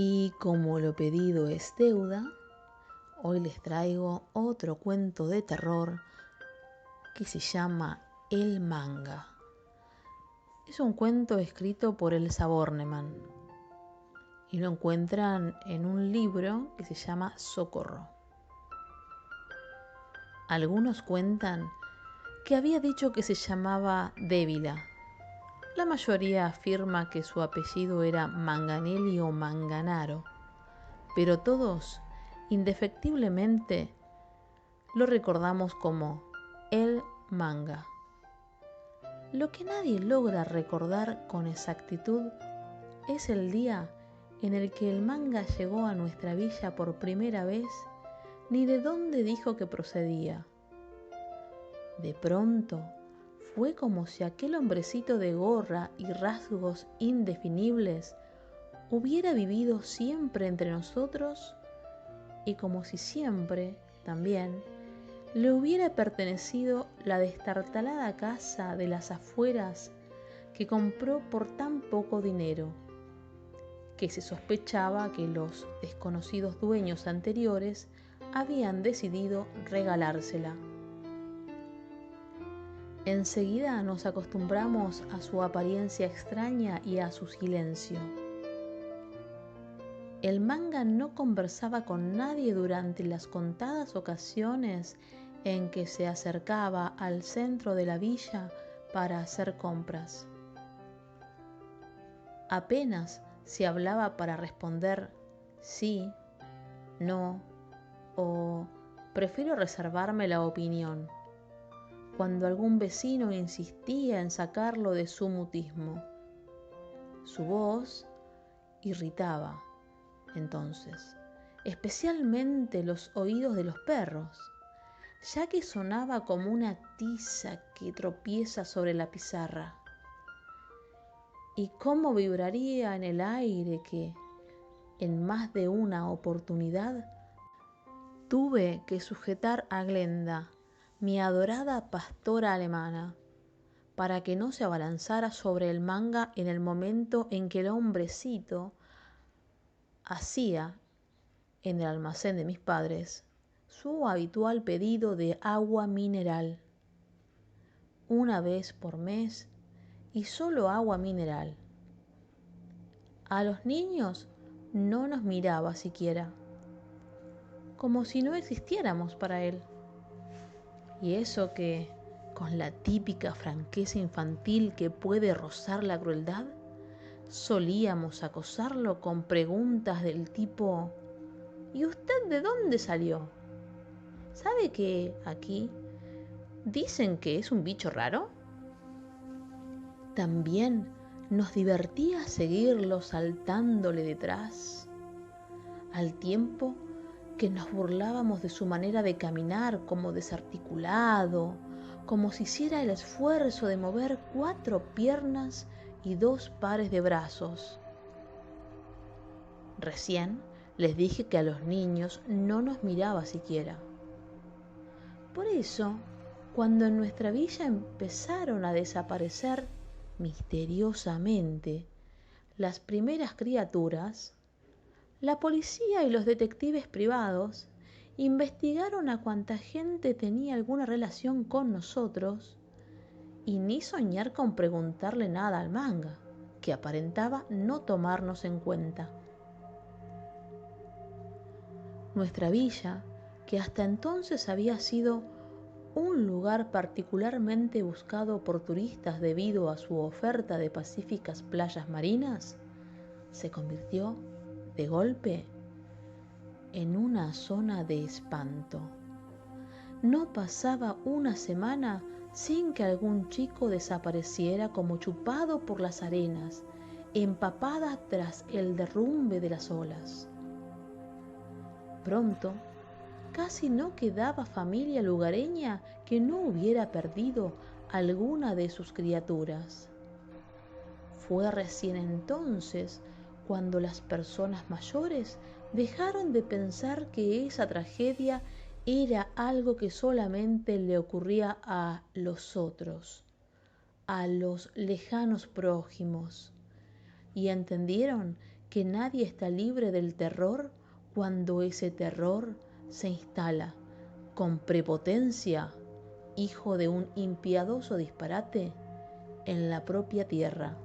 Y como lo pedido es deuda, hoy les traigo otro cuento de terror que se llama El Manga. Es un cuento escrito por Elsa Bornemann y lo encuentran en un libro que se llama Socorro. Algunos cuentan que había dicho que se llamaba Débila. La mayoría afirma que su apellido era Manganelli o Manganaro, pero todos, indefectiblemente, lo recordamos como el manga. Lo que nadie logra recordar con exactitud es el día en el que el manga llegó a nuestra villa por primera vez, ni de dónde dijo que procedía. De pronto, fue como si aquel hombrecito de gorra y rasgos indefinibles hubiera vivido siempre entre nosotros y como si siempre, también, le hubiera pertenecido la destartalada casa de las afueras que compró por tan poco dinero, que se sospechaba que los desconocidos dueños anteriores habían decidido regalársela. Enseguida nos acostumbramos a su apariencia extraña y a su silencio. El manga no conversaba con nadie durante las contadas ocasiones en que se acercaba al centro de la villa para hacer compras. Apenas se hablaba para responder sí, no o prefiero reservarme la opinión, cuando algún vecino insistía en sacarlo de su mutismo. Su voz irritaba entonces, especialmente los oídos de los perros, ya que sonaba como una tiza que tropieza sobre la pizarra. Y cómo vibraría en el aire que, en más de una oportunidad, tuve que sujetar a Glenda, mi adorada pastora alemana, para que no se abalanzara sobre el manga en el momento en que el hombrecito hacía, en el almacén de mis padres, su habitual pedido de agua mineral. Una vez por mes y solo agua mineral. A los niños no nos miraba siquiera, como si no existiéramos para él. Y eso que, con la típica franqueza infantil que puede rozar la crueldad, solíamos acosarlo con preguntas del tipo: ¿y usted de dónde salió? ¿Sabe que aquí dicen que es un bicho raro? También nos divertía seguirlo saltándole detrás, al tiempo que nos burlábamos de su manera de caminar como desarticulado, como si hiciera el esfuerzo de mover 4 piernas y 2 pares de brazos. Recién les dije que a los niños no nos miraba siquiera. Por eso, cuando en nuestra villa empezaron a desaparecer misteriosamente las primeras criaturas, la policía y los detectives privados investigaron a cuánta gente tenía alguna relación con nosotros y ni soñar con preguntarle nada al manga, que aparentaba no tomarnos en cuenta. Nuestra villa, que hasta entonces había sido un lugar particularmente buscado por turistas debido a su oferta de pacíficas playas marinas, se convirtió, de golpe, en una zona de espanto. No pasaba una semana sin que algún chico desapareciera como chupado por las arenas, empapada tras el derrumbe de las olas. Pronto, casi no quedaba familia lugareña que no hubiera perdido alguna de sus criaturas. Fue recién entonces cuando las personas mayores dejaron de pensar que esa tragedia era algo que solamente le ocurría a los otros, a los lejanos prójimos, y entendieron que nadie está libre del terror cuando ese terror se instala con prepotencia, hijo de un impiadoso disparate, en la propia tierra.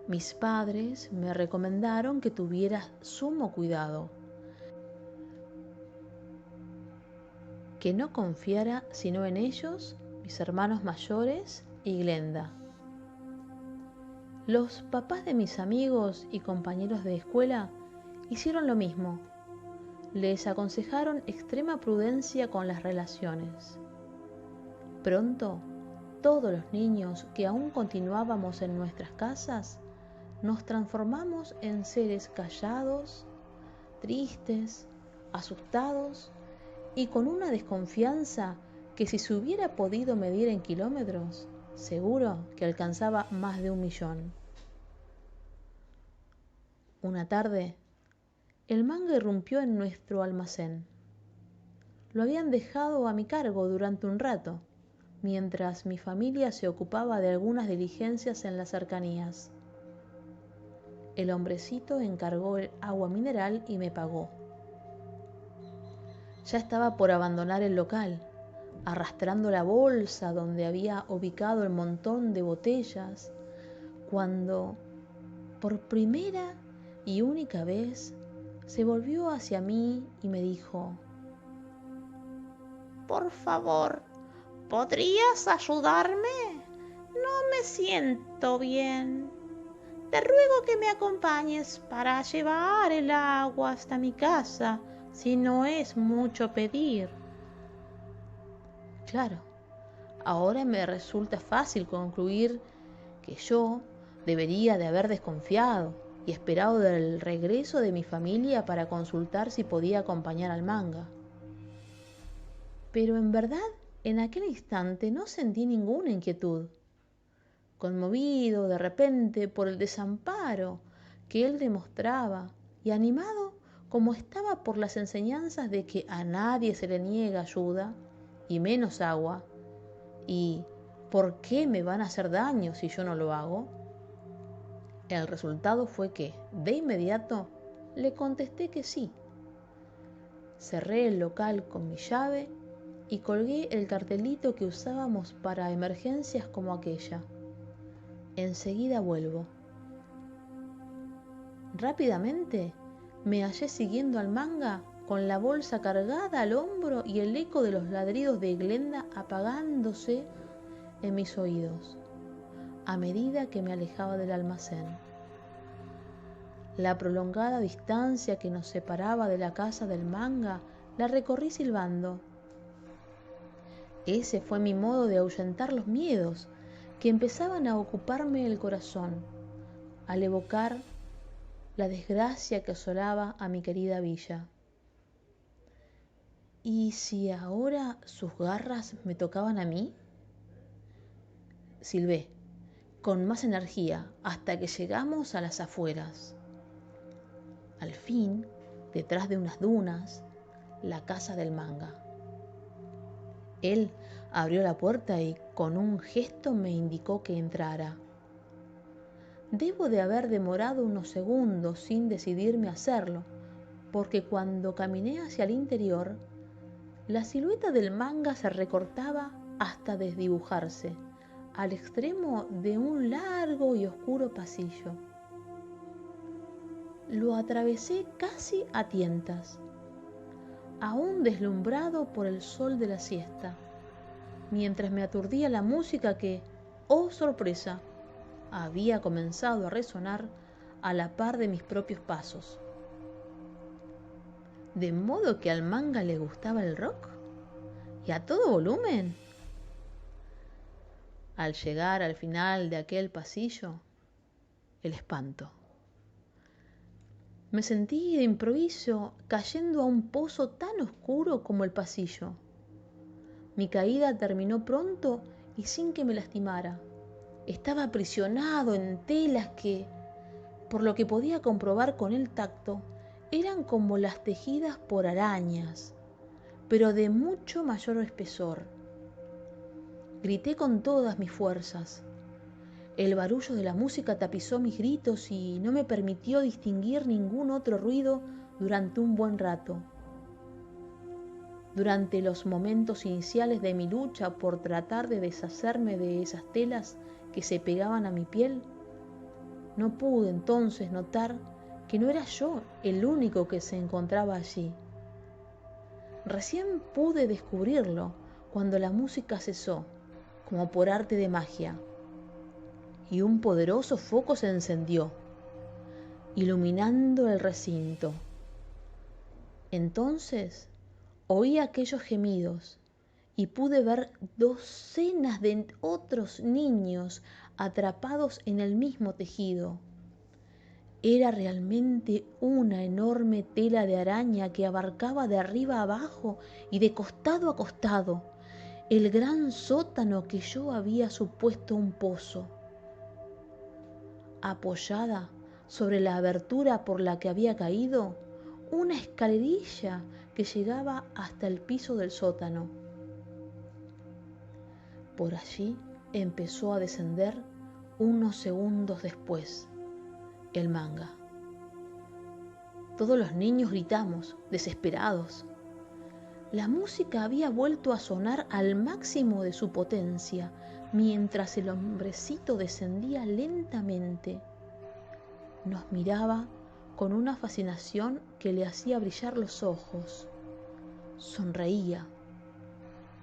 Mis padres me recomendaron que tuviera sumo cuidado, que no confiara sino en ellos, mis hermanos mayores y Glenda. Los papás de mis amigos y compañeros de escuela hicieron lo mismo. Les aconsejaron extrema prudencia con las relaciones. Pronto, todos los niños que aún continuábamos en nuestras casas, nos transformamos en seres callados, tristes, asustados y con una desconfianza que si se hubiera podido medir en kilómetros, seguro que alcanzaba más de 1.000.000. Una tarde, el manga irrumpió en nuestro almacén. Lo habían dejado a mi cargo durante un rato, mientras mi familia se ocupaba de algunas diligencias en las cercanías. El hombrecito encargó el agua mineral y me pagó. Ya estaba por abandonar el local, arrastrando la bolsa donde había ubicado el montón de botellas, cuando, por primera y única vez, se volvió hacia mí y me dijo: Por favor, ¿podrías ayudarme? No me siento bien. Te ruego que me acompañes para llevar el agua hasta mi casa, si no es mucho pedir. Claro, ahora me resulta fácil concluir que yo debería de haber desconfiado y esperado del regreso de mi familia para consultar si podía acompañar al manga. Pero en verdad, en aquel instante no sentí ninguna inquietud. Conmovido de repente por el desamparo que él demostraba y animado como estaba por las enseñanzas de que a nadie se le niega ayuda, y menos agua, y ¿por qué me van a hacer daño si yo no lo hago? El resultado fue que, de inmediato, le contesté que sí. Cerré el local con mi llave y colgué el cartelito que usábamos para emergencias como aquella. Enseguida vuelvo. Rápidamente me hallé siguiendo al manga con la bolsa cargada al hombro y el eco de los ladridos de Glenda apagándose en mis oídos a medida que me alejaba del almacén. La prolongada distancia que nos separaba de la casa del manga la recorrí silbando. Ese fue mi modo de ahuyentar los miedos que empezaban a ocuparme el corazón al evocar la desgracia que asolaba a mi querida villa. ¿Y si ahora sus garras me tocaban a mí? Silbé con más energía hasta que llegamos a las afueras. Al fin, detrás de unas dunas, la casa del manga. Él abrió la puerta y con un gesto me indicó que entrara. Debo de haber demorado unos segundos sin decidirme a hacerlo, porque cuando caminé hacia el interior, la silueta del manga se recortaba hasta desdibujarse al extremo de un largo y oscuro pasillo. Lo atravesé casi a tientas, aún deslumbrado por el sol de la siesta, mientras me aturdía la música que, oh sorpresa, había comenzado a resonar a la par de mis propios pasos. ¿De modo que al manga le gustaba el rock? ¿Y a todo volumen? Al llegar al final de aquel pasillo, el espanto. Me sentí de improviso cayendo a un pozo tan oscuro como el pasillo. Mi caída terminó pronto y sin que me lastimara. Estaba aprisionado en telas que, por lo que podía comprobar con el tacto, eran como las tejidas por arañas, pero de mucho mayor espesor. Grité con todas mis fuerzas. El barullo de la música tapizó mis gritos y no me permitió distinguir ningún otro ruido durante un buen rato. Durante los momentos iniciales de mi lucha por tratar de deshacerme de esas telas que se pegaban a mi piel, no pude entonces notar que no era yo el único que se encontraba allí. Recién pude descubrirlo cuando la música cesó, como por arte de magia, y un poderoso foco se encendió, iluminando el recinto. Entonces oí aquellos gemidos y pude ver docenas de otros niños atrapados en el mismo tejido. Era realmente una enorme tela de araña que abarcaba de arriba a abajo y de costado a costado el gran sótano que yo había supuesto un pozo. Apoyada sobre la abertura por la que había caído, una escalerilla que llegaba hasta el piso del sótano. Por allí empezó a descender unos segundos después el manga. Todos los niños gritamos, desesperados. La música había vuelto a sonar al máximo de su potencia, mientras el hombrecito descendía lentamente. Nos miraba con una fascinación que le hacía brillar los ojos. Sonreía.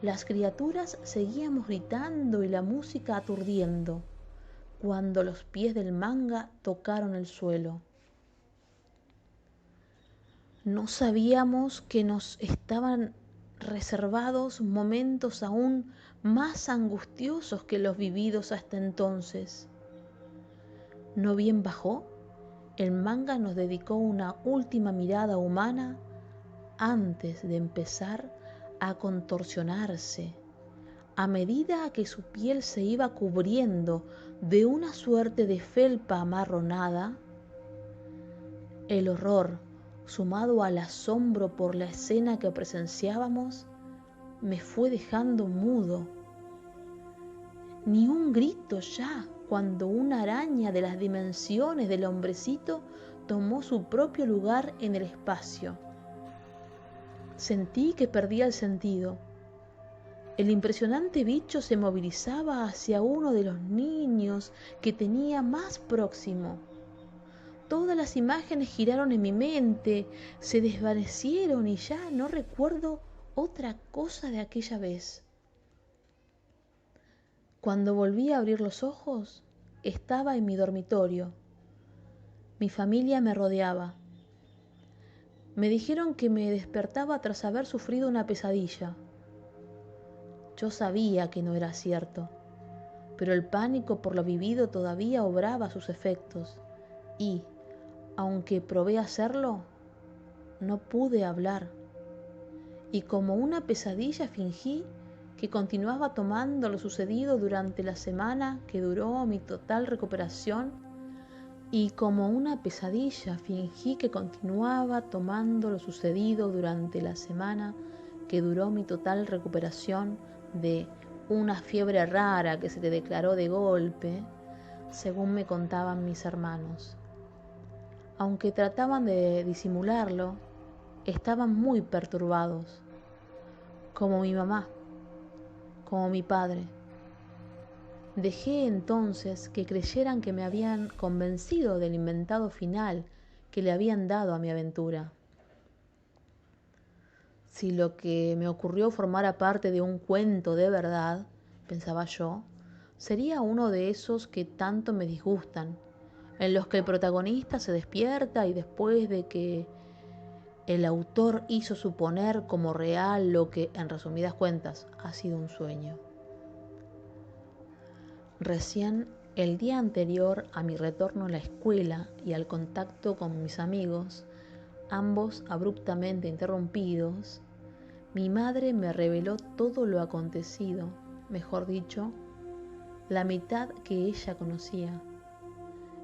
Las criaturas seguíamos gritando y la música aturdiendo, cuando los pies del manga tocaron el suelo. No sabíamos que nos estaban reservados momentos aún más angustiosos que los vividos hasta entonces. No bien bajó, el manga nos dedicó una última mirada humana antes de empezar a contorsionarse, a medida que su piel se iba cubriendo de una suerte de felpa amarronada. El horror, sumado al asombro por la escena que presenciábamos, me fue dejando mudo. Ni un grito ya, cuando una araña de las dimensiones del hombrecito tomó su propio lugar en el espacio. Sentí que perdía el sentido. El impresionante bicho se movilizaba hacia uno de los niños que tenía más próximo. Todas las imágenes giraron en mi mente, se desvanecieron y ya no recuerdo otra cosa de aquella vez. Cuando volví a abrir los ojos, estaba en mi dormitorio. Mi familia me rodeaba. Me dijeron que me despertaba tras haber sufrido una pesadilla. Yo sabía que no era cierto, pero el pánico por lo vivido todavía obraba sus efectos y, aunque probé hacerlo, no pude hablar. Y como una pesadilla fingí que continuaba tomando lo sucedido durante la semana que duró mi total recuperación, y como una pesadilla fingí que continuaba tomando lo sucedido durante la semana que duró mi total recuperación de una fiebre rara que se te declaró de golpe, según me contaban mis hermanos. Aunque trataban de disimularlo, estaban muy perturbados, como mi mamá, como mi padre. Dejé entonces que creyeran que me habían convencido del inventado final que le habían dado a mi aventura. Si lo que me ocurrió formara parte de un cuento de verdad, pensaba yo, sería uno de esos que tanto me disgustan, en los que el protagonista se despierta y después de que el autor hizo suponer como real lo que, en resumidas cuentas, ha sido un sueño. Recién el día anterior a mi retorno a la escuela y al contacto con mis amigos, ambos abruptamente interrumpidos, mi madre me reveló todo lo acontecido, mejor dicho, la mitad que ella conocía.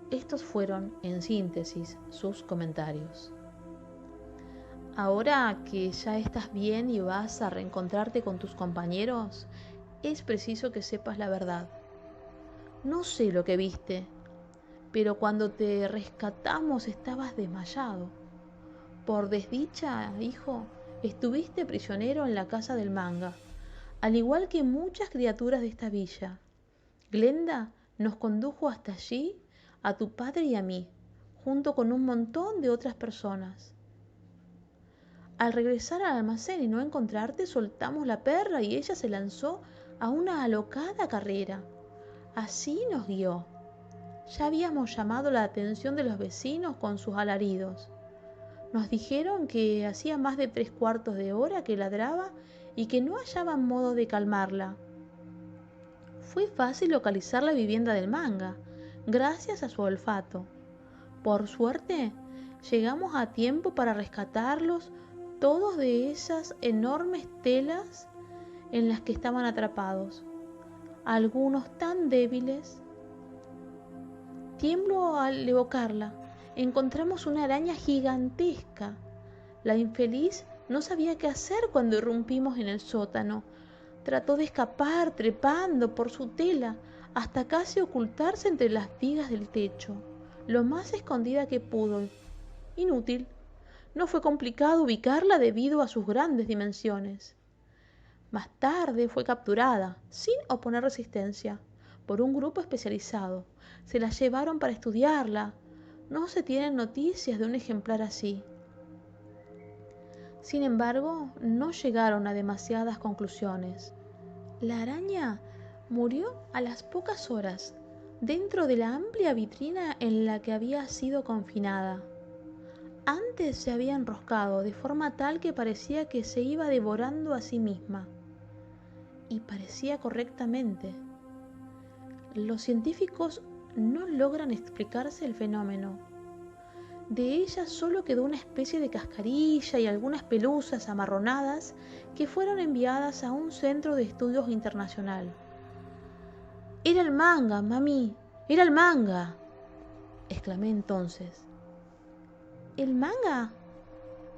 Estos fueron, en síntesis, sus comentarios. Ahora que ya estás bien y vas a reencontrarte con tus compañeros, es preciso que sepas la verdad. No sé lo que viste, pero cuando te rescatamos estabas desmayado. Por desdicha, hijo, estuviste prisionero en la casa del manga, al igual que muchas criaturas de esta villa. Glenda nos condujo hasta allí, a tu padre y a mí, junto con un montón de otras personas. Al regresar al almacén y no encontrarte, soltamos la perra y ella se lanzó a una alocada carrera. Así nos guió. Ya habíamos llamado la atención de los vecinos con sus alaridos. Nos dijeron que hacía más de 3/4 de hora que ladraba y que no hallaban modo de calmarla. Fue fácil localizar la vivienda del manga, gracias a su olfato. Por suerte, llegamos a tiempo para rescatarlos todos de esas enormes telas en las que estaban atrapados, algunos tan débiles. Tiemblo al evocarla. Encontramos una araña gigantesca. La infeliz no sabía qué hacer cuando irrumpimos en el sótano. Trató de escapar trepando por su tela hasta casi ocultarse entre las vigas del techo, lo más escondida que pudo. Inútil. No fue complicado ubicarla debido a sus grandes dimensiones. Más tarde fue capturada, sin oponer resistencia, por un grupo especializado. Se la llevaron para estudiarla. No se tienen noticias de un ejemplar así. Sin embargo, no llegaron a demasiadas conclusiones. La araña murió a las pocas horas, dentro de la amplia vitrina en la que había sido confinada. Antes se había enroscado de forma tal que parecía que se iba devorando a sí misma. Y parecía correctamente. Los científicos no logran explicarse el fenómeno. De ella solo quedó una especie de cascarilla y algunas pelusas amarronadas que fueron enviadas a un centro de estudios internacional. «Era el manga, mami, era el manga», exclamé entonces. «¿El manga?»,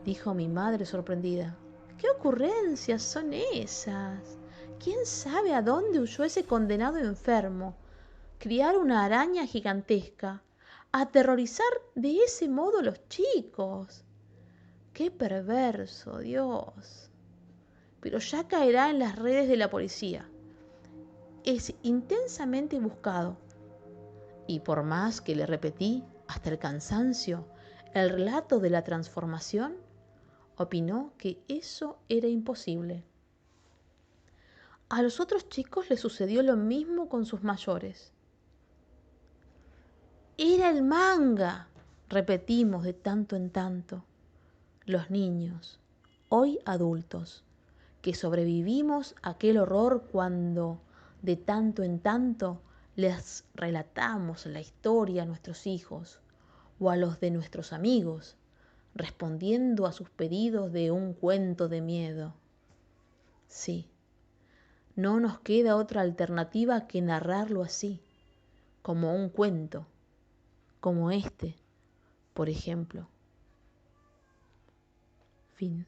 dijo mi madre sorprendida. «¿Qué ocurrencias son esas? ¿Quién sabe a dónde huyó ese condenado enfermo? Criar una araña gigantesca, aterrorizar de ese modo a los chicos. ¡Qué perverso, Dios! Pero ya caerá en las redes de la policía. Es intensamente buscado». Y por más que le repetí hasta el cansancio el relato de la transformación, opinó que eso era imposible. A los otros chicos les sucedió lo mismo con sus mayores. «Era el manga», repetimos de tanto en tanto. Los niños, hoy adultos, que sobrevivimos a aquel horror cuando de tanto en tanto les relatamos la historia a nuestros hijos o a los de nuestros amigos, respondiendo a sus pedidos de un cuento de miedo. Sí, no nos queda otra alternativa que narrarlo así, como un cuento, como este, por ejemplo. Fin.